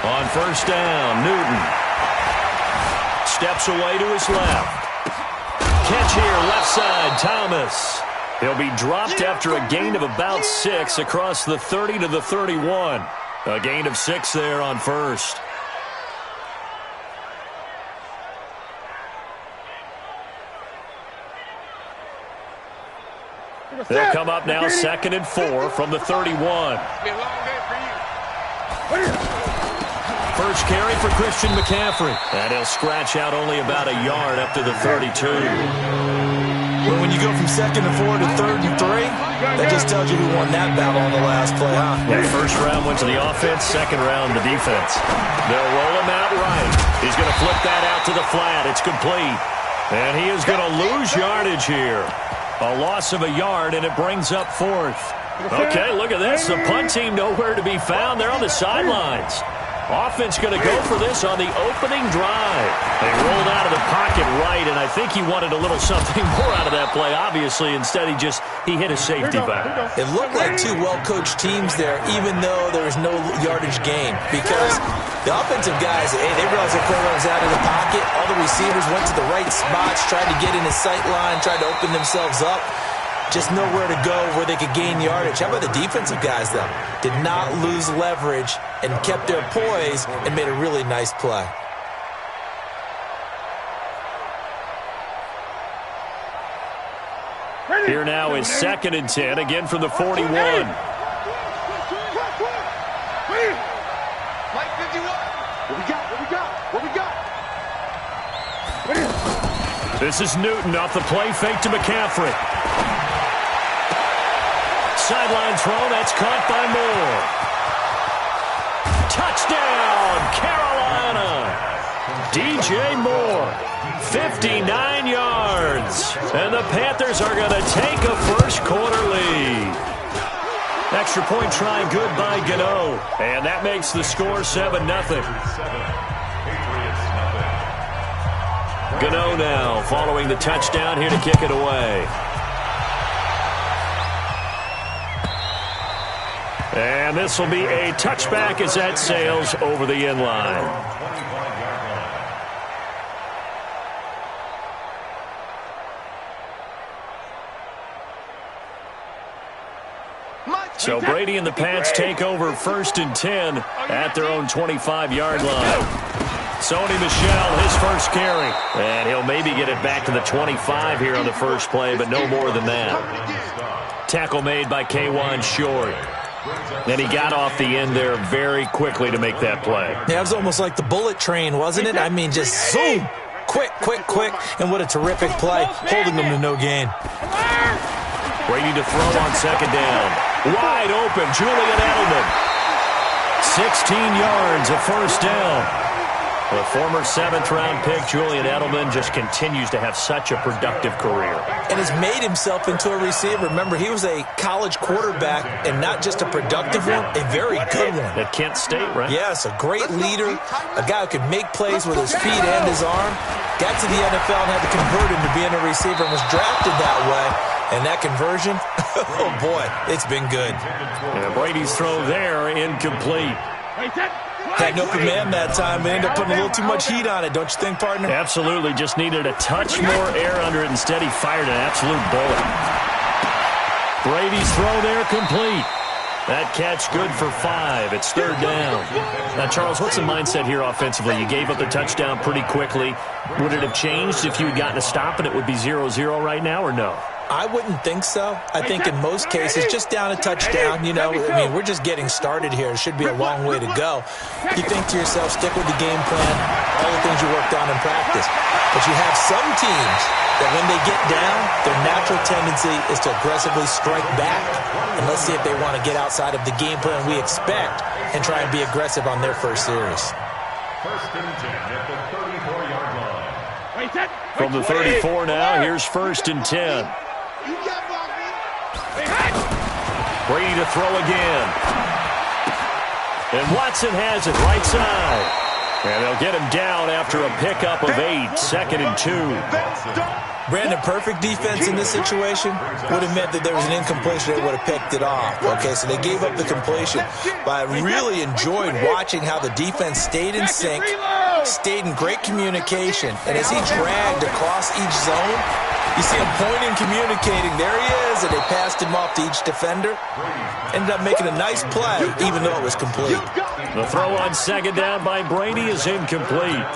On first down, Newton steps away to his left. Catch here, left side, Thomas. He'll be dropped after a gain of about 6 across the 30 to the 31. A gain of 6 there on first. They'll come up now 2nd and 4 from the 31. First carry for Christian McCaffrey. And he'll scratch out only about a yard up to the 32. Well, when you go from 2nd and 4 to 3rd and 3, that just tells you who won that battle on the last play, huh? Yeah, first round went to the offense, second round the defense. They'll roll him out right. He's going to flip that out to the flat. It's complete. And he is going to lose yardage here. A loss of a yard, and it brings up 4th. Okay, look at this. The punt team nowhere to be found. They're on the sidelines. Offense going to go for this on the opening drive. They rolled out of the pocket right, and I think he wanted a little something more out of that play, obviously. Instead, he hit a safety back. It looked like two well-coached teams there, even though there was no yardage gain. Because the offensive guys, hey, they realized their play was out of the pocket. All the receivers went to the right spots, tried to get in his sight line, tried to open themselves up. Just nowhere to go where they could gain yardage. How about the defensive guys, though? Did not lose leverage and kept their poise and made a really nice play. Here now is 2nd and 10, again from the 41. Mike 51. What we got? This is Newton off the play fake to McCaffrey. Sideline throw, that's caught by Moore. Touchdown, Carolina. DJ Moore, 59 yards. And the Panthers are going to take a first-quarter lead. Extra point try good by Gano. And that makes the score 7-0. Gano now following the touchdown here to kick it away. And this will be a touchback as that sails over the end line. So Brady and the Pats take over 1st and 10 at their own 25-yard line. Sony Michel, his first carry. And he'll maybe get it back to the 25 here on the first play, but no more than that. Tackle made by K'Wan Short. And he got off the end there very quickly to make that play. Yeah, it was almost like the bullet train, wasn't it? I mean, just zoom. Quick. And what a terrific play, holding them to no gain. Brady to throw on 2nd down. Wide open, Julian Edelman. 16 yards, a first down. The former 7th-round pick, Julian Edelman, just continues to have such a productive career. And has made himself into a receiver. Remember, he was a college quarterback, and not just a productive one, a very good one. At Kent State, right? Yes, a great leader, a guy who could make plays with his feet and his arm. Got to the NFL and had to convert him to being a receiver and was drafted that way. And that conversion, oh boy, it's been good. Yeah, Brady's throw there, incomplete. Had no command that time. They ended up putting a little too much heat on it, don't you think, partner? Absolutely. Just needed a touch more air under it. Instead, he fired an absolute bullet. Brady's throw there complete. That catch good for 5. It's third down. Now, Charles, what's the mindset here offensively? You gave up the touchdown pretty quickly. Would it have changed if you had gotten a stop and it would be 0-0 right now, or no? I wouldn't think so. I think in most cases, just down a touchdown, you know, I mean, we're just getting started here. It should be a long way to go. You think to yourself, stick with the game plan, all the things you worked on in practice. But you have some teams that when they get down, their natural tendency is to aggressively strike back. And let's see if they want to get outside of the game plan we expect and try and be aggressive on their first series. First and 10 at the 34-yard line. From the 34 now, here's first and 10. Brady to throw again. And Watson has it right side. And they'll get him down after a pickup of 8, second and 2. Brandon, perfect defense in this situation would have meant that there was an incompletion. They would have picked it off. Okay, so they gave up the completion. But I really enjoyed watching how the defense stayed in sync, stayed in great communication. And as he dragged across each zone, you see him pointing, communicating. There he is, and they passed him off to each defender. Ended up making a nice play, even though it was complete. The throw on second down by Brady is incomplete.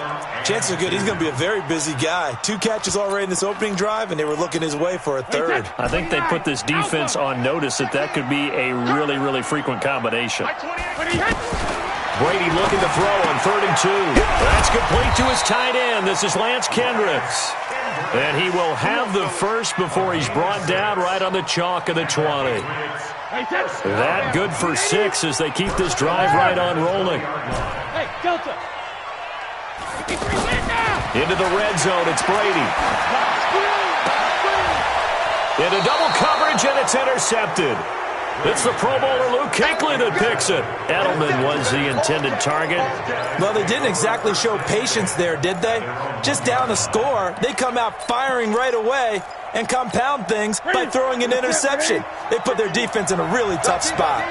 Chances are good he's going to be a very busy guy. 2 catches already in this opening drive, and they were looking his way for a third. I think they put this defense on notice that could be a really, really frequent combination. Brady looking to throw on 3rd and 2. That's complete to his tight end. This is Lance Kendricks. And he will have the first before he's brought down right on the chalk of the 20. That good for 6 as they keep this drive right on rolling. Hey, Delta. Into the red zone, it's Brady. Into double coverage, and it's intercepted. It's the Pro Bowler Luke Kuechly that picks it. Edelman was the intended target. Well, they didn't exactly show patience there, did they? Just down a score, they come out firing right away and compound things by throwing an interception. They put their defense in a really tough spot.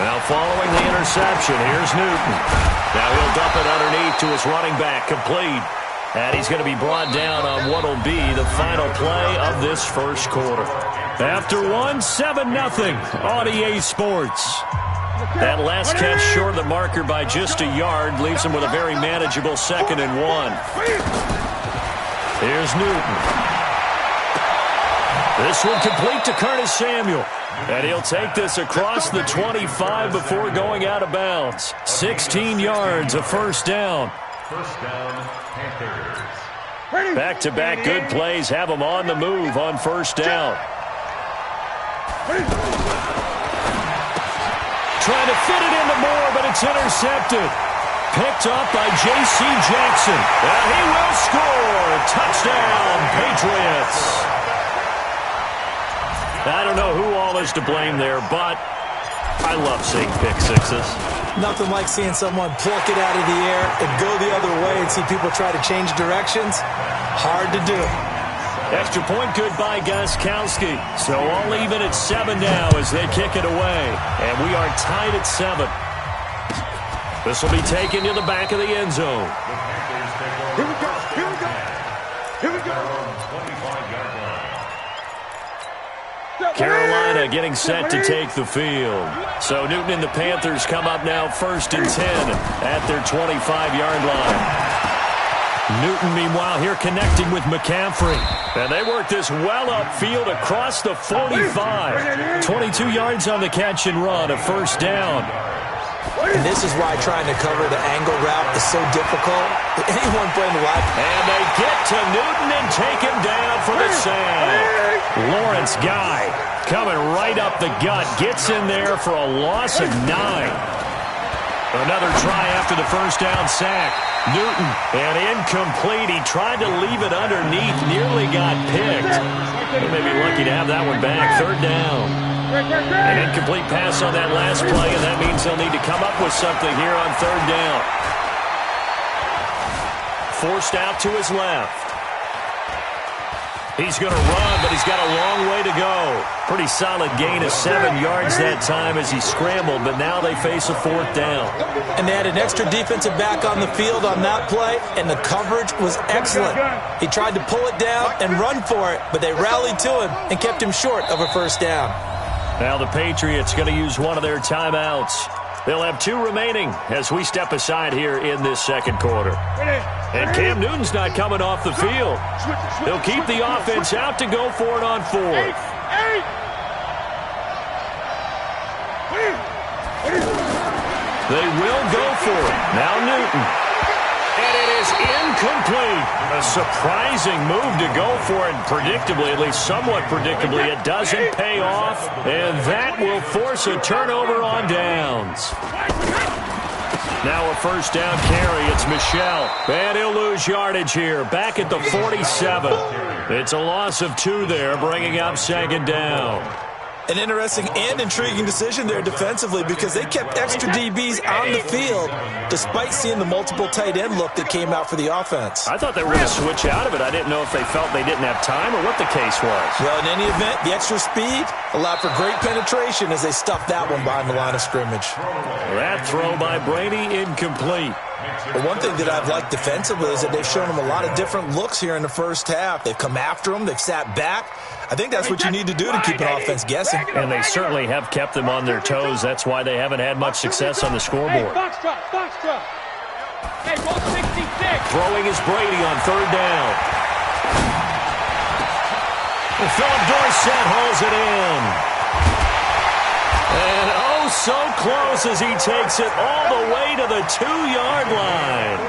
Now following the interception, here's Newton. Now he'll dump it underneath to his running back, complete. And he's going to be brought down on what will be the final play of this first quarter. After 7-0 on EA Sports. That last catch short of the marker by just a yard leaves him with a very manageable 2nd and 1. Here's Newton. This one complete to Curtis Samuel. And he'll take this across the 25 before going out of bounds. 16 yards, a first down. First down, Panthers. Back-to-back good plays have them on the move on first down. Trying to fit it into Moore, but it's intercepted. Picked up by J.C. Jackson. And he will score. Touchdown, Patriots. I don't know who all is to blame there, but I love seeing pick sixes. Nothing like seeing someone pluck it out of the air and go the other way and see people try to change directions. Hard to do. Extra point good by Gostkowski. So all even at 7 now as they kick it away. And we are tied at 7. This will be taken to the back of the end zone. Here we go. Here we go. Here we go. Carolina getting set to take the field. So Newton and the Panthers come up now 1st and 10 at their 25-yard line. Newton, meanwhile, here connecting with McCaffrey. And they work this well upfield across the 45. 22 yards on the catch and run, a first down. And this is why trying to cover the angle route is so difficult. Anyone playing the wide. And they get to Newton and take him down for the sack. Lawrence Guy coming right up the gut. Gets in there for a loss of 9. Another try after the first down sack. Newton, and incomplete. He tried to leave it underneath. Nearly got picked. They may be lucky to have that one back. 3rd down. An incomplete pass on that last play, and that means they'll need to come up with something here on 3rd down. Forced out to his left. He's going to run, but he's got a long way to go. Pretty solid gain of 7 yards that time as he scrambled, but now they face a 4th down. And they had an extra defensive back on the field on that play, and the coverage was excellent. He tried to pull it down and run for it, but they rallied to him and kept him short of a 1st down. Now the Patriots going to use one of their timeouts. They'll have 2 remaining as we step aside here in this 2nd quarter. And Cam Newton's not coming off the field. He'll keep the offense out to go for it on 4th. They will go for it. Now Newton. And it is incomplete. A surprising move to go for it. Predictably, at least somewhat predictably, it doesn't pay off. And that will force a turnover on downs. Now a 1st down carry. It's Michel. And he'll lose yardage here. Back at the 47. It's a loss of 2 there, bringing up 2nd down. An interesting and intriguing decision there defensively because they kept extra DBs on the field despite seeing the multiple tight end look that came out for the offense. I thought they were going to switch out of it. I didn't know if they felt they didn't have time or what the case was. Well, in any event, the extra speed allowed for great penetration as they stuffed that one behind the line of scrimmage. That throw by Brady incomplete. But one thing that I've liked defensively is that they've shown them a lot of different looks here in the 1st half. They've come after them. They've sat back. I think that's what you need to do to keep an offense guessing. And they certainly have kept them on their toes. That's why they haven't had much success on the scoreboard. Box drop. Hey, ball 66. Throwing is Brady on 3rd down. And Philip Dorsett holds it in. And oh, so close as he takes it all the way to the 2-yard line.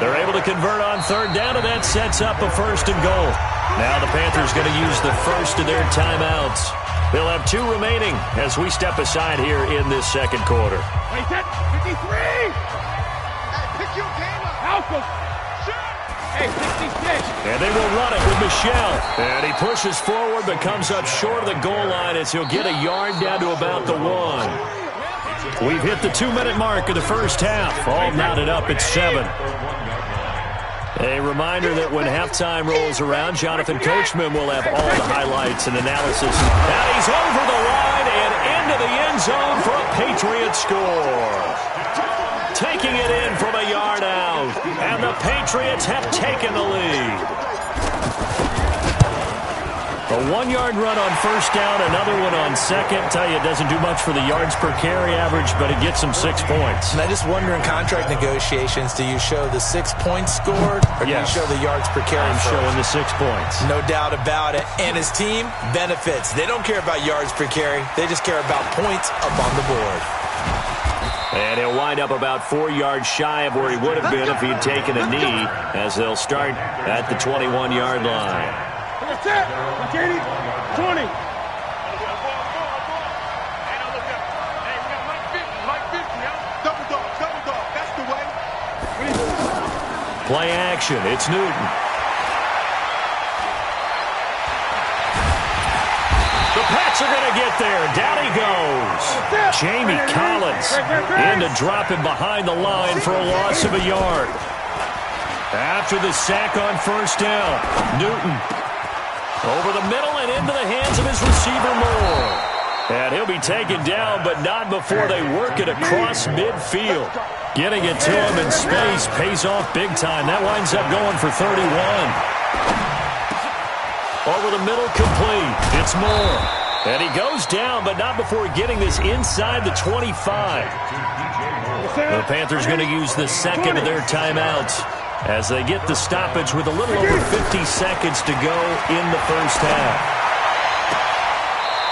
They're able to convert on 3rd down, and that sets up a 1st and goal. Now the Panthers going to use the 1st of their timeouts. They'll have 2 remaining as we step aside here in this 2nd quarter. Hey, set 53. Hey, pick your game up. Malcolm. Hey, 66. And they will run it with Michel. And he pushes forward but comes up short of the goal line as he'll get a yard down to about the 1. We've hit the 2-minute mark of the 1st half. All knotted up at 7. A reminder that when halftime rolls around, Jonathan Coachman will have all the highlights and analysis. Now he's over the line and into the end zone for a Patriot score. Taking it in from a yard out. And the Patriots have taken the lead. A 1-yard run on 1st down, another one on 2nd. Tell you, it doesn't do much for the yards per carry average, but it gets them 6 points. And I just wonder in contract negotiations, do you show the 6 points scored, or do you show the yards per carry? I'm showing the 6 points. No doubt about it. And his team benefits. They don't care about yards per carry. They just care about points up on the board. And he'll wind up about 4 yards shy of where he would have been if he'd taken a knee, as they'll start at the 21-yard line. That's it. 20. Play action. It's Newton. The Pats are going to get there. Down he goes. Jamie Collins in to drop him behind the line for a loss of a yard. After the sack on 1st down, Newton over the middle and into the hands of his receiver Moore. And he'll be taken down, but not before they work it across midfield. Getting it to him in space pays off big time. That winds up going for 31. Over the middle, complete. It's Moore. And he goes down, but not before getting this inside the 25. The Panthers going to use the 2nd of their timeouts as they get the stoppage with a little over 50 seconds to go in the 1st half.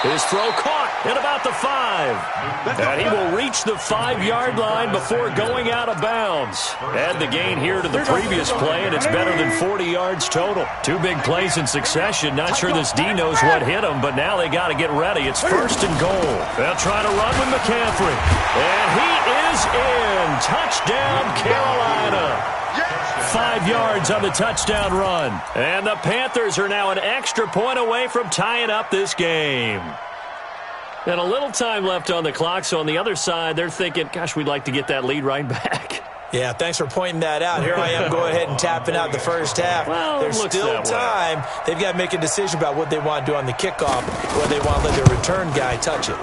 His throw caught at about the 5. And he will reach the 5-yard line before going out of bounds. Add the gain here to the previous play, and it's better than 40 yards total. 2 big plays in succession. Not sure this D knows what hit him, but now they got to get ready. It's 1st and goal. They'll try to run with McCaffrey. And he is in. Touchdown, Carolina. 5 yards on the touchdown run. And the Panthers are now an extra point away from tying up this game. And a little time left on the clock, so on the other side, they're thinking, gosh, we'd like to get that lead right back. Yeah, thanks for pointing that out. Here I am going ahead and tapping out the first half. Well, there's still time. They've got to make a decision about what they want to do on the kickoff, whether they want to let their return guy touch it.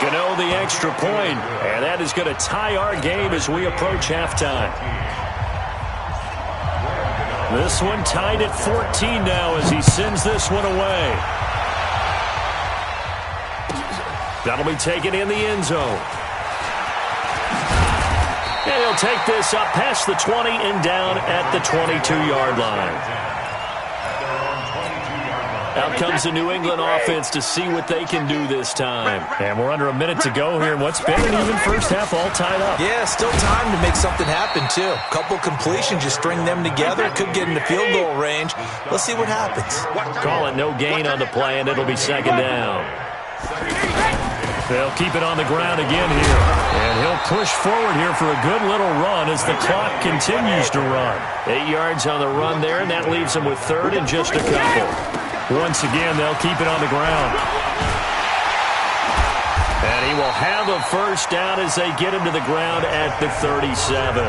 Gano the extra point, and that is going to tie our game as we approach halftime. This one tied at 14 now as he sends this one away. That'll be taken in the end zone. And he'll take this up past the 20 and down at the 22-yard line. Out comes the New England offense to see what they can do this time. And we're under a minute to go here, and what's been an even first half all tied up. Yeah, still time to make something happen, too. A couple completions, just string them together. Could get into field goal range. Let's see what happens. Call it no gain on the play, and it'll be second down. They'll keep it on the ground again here. And he'll push forward here for a good little run as the clock continues to run. 8 yards on the run there, and that leaves him with third and just a couple. Once again, they'll keep it on the ground. And he will have a first down as they get him to the ground at the 37.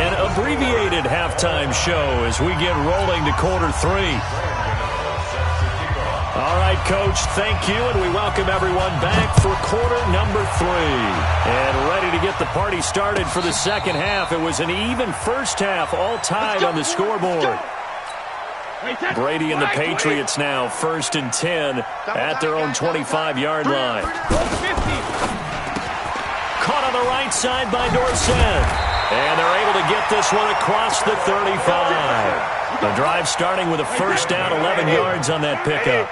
An abbreviated halftime show as we get rolling to quarter three. All right, Coach, thank you, and we welcome everyone back for quarter number 3. And ready to get the party started for the second half. It was an even first half, all tied on the scoreboard. Brady and the Patriots now first and 10 at their own 25-yard line. Caught on the right side by Dorsett. And they're able to get this one across the 35. The drive starting with a first down, 11 yards on that pickup.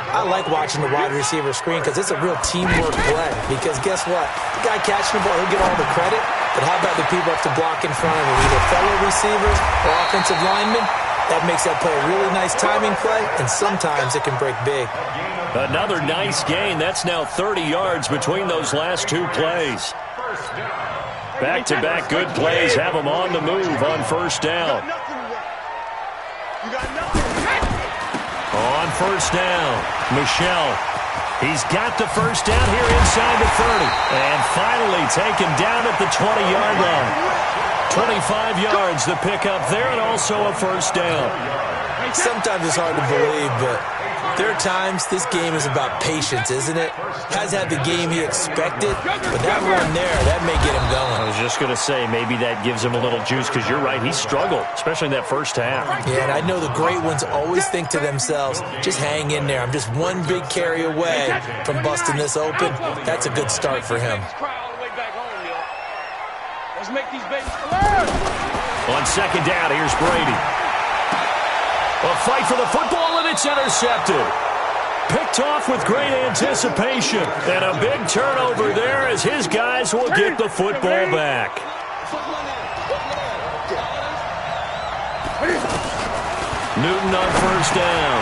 I like watching the wide receiver screen because it's a real teamwork play. Because guess what? The guy catching the ball, he'll get all the credit. But how about the people up to block in front of him? Either fellow receivers or offensive linemen. That makes that play a really nice timing play, and sometimes it can break big. Another nice gain. That's now 30 yards between those last two plays. Back-to-back good plays have them on the move on first down. On first down, Michelle. He's got the first down here inside the 30. And finally taken down at the 20-yard line. 25 yards the pickup there, and also a first down. Sometimes it's hard to believe, but there are times this game is about patience, isn't it? Has had the game he expected, but that run there, that may get him going. I was just going to say, maybe that gives him a little juice, because you're right, he struggled, especially in that first half. Yeah, and I know the great ones always think to themselves, just hang in there. I'm just one big carry away from busting this open. That's a good start for him. Let's make these babies learn. On second down, here's Brady. A fight for the football, and it's intercepted. Picked off with great anticipation. And a big turnover there as his guys will get the football back. Newton on first down.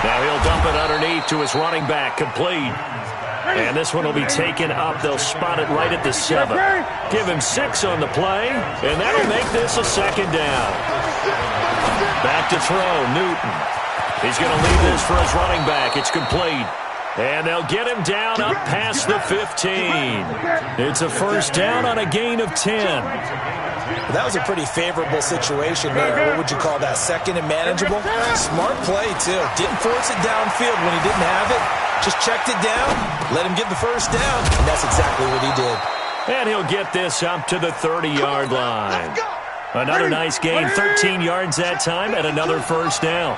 Now he'll dump it underneath to his running back, complete. And this one will be taken up. They'll spot it right at the 7. Give him 6 on the play, and that'll make this a second down. Back to throw, Newton. He's going to leave this for his running back. It's complete. And they'll get him down up past the 15. It's a first down on a gain of 10. That was a pretty favorable situation there. What would you call that? Second and manageable? Smart play, too. Didn't force it downfield when he didn't have it. Just checked it down, let him get the first down, and that's exactly what he did. And he'll get this up to the 30-yard line. Another nice gain, 13 yards that time, and another first down.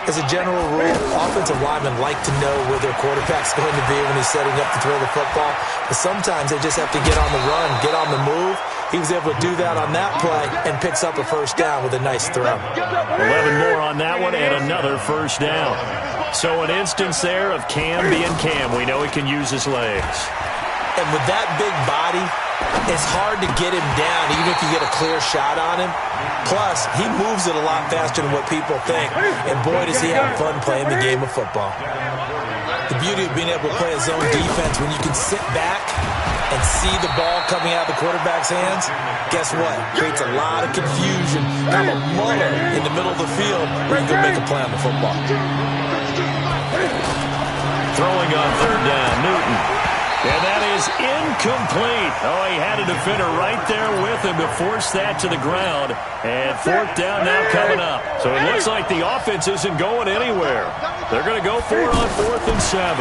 As a general rule, offensive linemen like to know where their quarterback's going to be when he's setting up to throw the football. But sometimes they just have to get on the run, get on the move. He was able to do that on that play and picks up a first down with a nice throw. 11 more on that one and another first down. So an instance there of Cam being Cam. We know he can use his legs. And with that big body, it's hard to get him down even if you get a clear shot on him. Plus, he moves it a lot faster than what people think. And boy, does he have fun playing the game of football. The beauty of being able to play a zone defense when you can sit back and see the ball coming out of the quarterback's hands, guess what? Creates a lot of confusion. Kind of a muller in the middle of the field where you can make a play on the football. Throwing on third down, Newton. And that is incomplete. Oh, he had a defender right there with him to force that to the ground. And fourth down now coming up. So it looks like the offense isn't going anywhere. They're going to go for it on 4th and 7.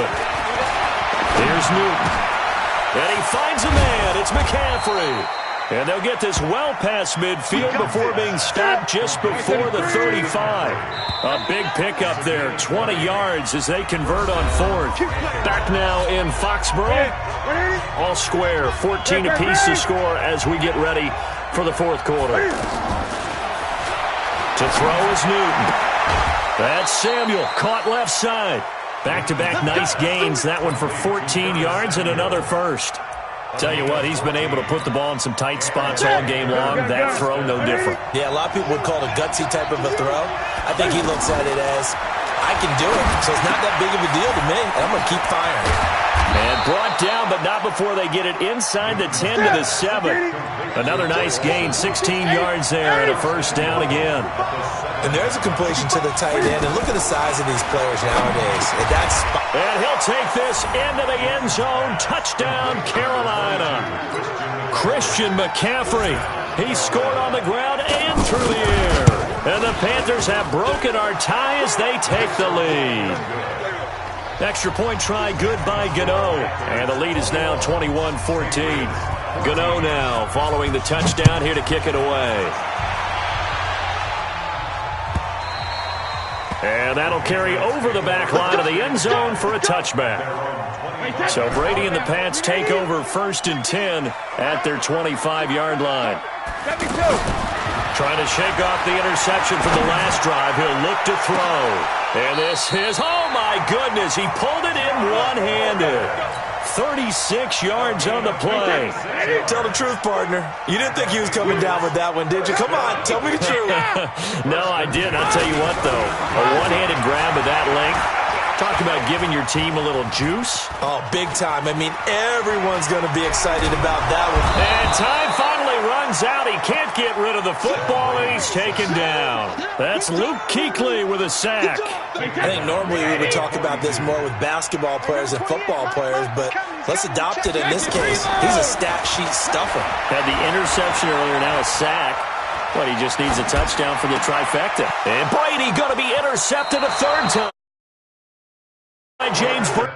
Here's Newton. And he finds a man. It's McCaffrey. And they'll get this well past midfield before being stopped just before the 35. A big pickup there, 20 yards as they convert on 4th. Back now in Foxborough. All square, 14 apiece to score as we get ready for the 4th quarter. To throw is Newton. That's Samuel, caught left side. Back-to-back nice gains, that one for 14 yards and another first. Tell you what, he's been able to put the ball in some tight spots all game long. That throw, no different. Yeah, a lot of people would call it a gutsy type of a throw. I think he looks at it as, I can do it, so it's not that big of a deal to me, and I'm going to keep firing. And brought down, but not before they get it inside the 10 to the 7. Another nice gain, 16 yards there, and a first down again. And there's a completion to the tight end, and look at the size of these players nowadays. And he'll take this into the end zone. Touchdown, Carolina. Christian McCaffrey. He scored on the ground and through the air. And the Panthers have broken our tie as they take the lead. Extra point try good by Gano. And the lead is now 21-14. Gano now following the touchdown here to kick it away. And that'll carry over the back line of the end zone for a touchback. So Brady and the Pats take over 1st and 10 at their 25-yard line. Trying to shake off the interception from the last drive. He'll look to throw. And this is, oh my goodness, he pulled it in one-handed. 36 yards on the play. Tell the truth, partner. You didn't think he was coming down with that one, did you? Come on, tell me the truth. No, I didn't. I'll tell you what, though. A one-handed grab of that length. Talk about giving your team a little juice. Oh, big time. I mean, everyone's going to be excited about that one. And time finally runs out. He can't get rid of the football, and he's taken down. That's Luke Kuechly with a sack. I think normally we would talk about this more with basketball players and football players, but let's adopt it in this case. He's a stat sheet stuffer. Had the interception earlier, now a sack. But he just needs a touchdown for the trifecta. And Brady going to be intercepted a 3rd time. James Brady.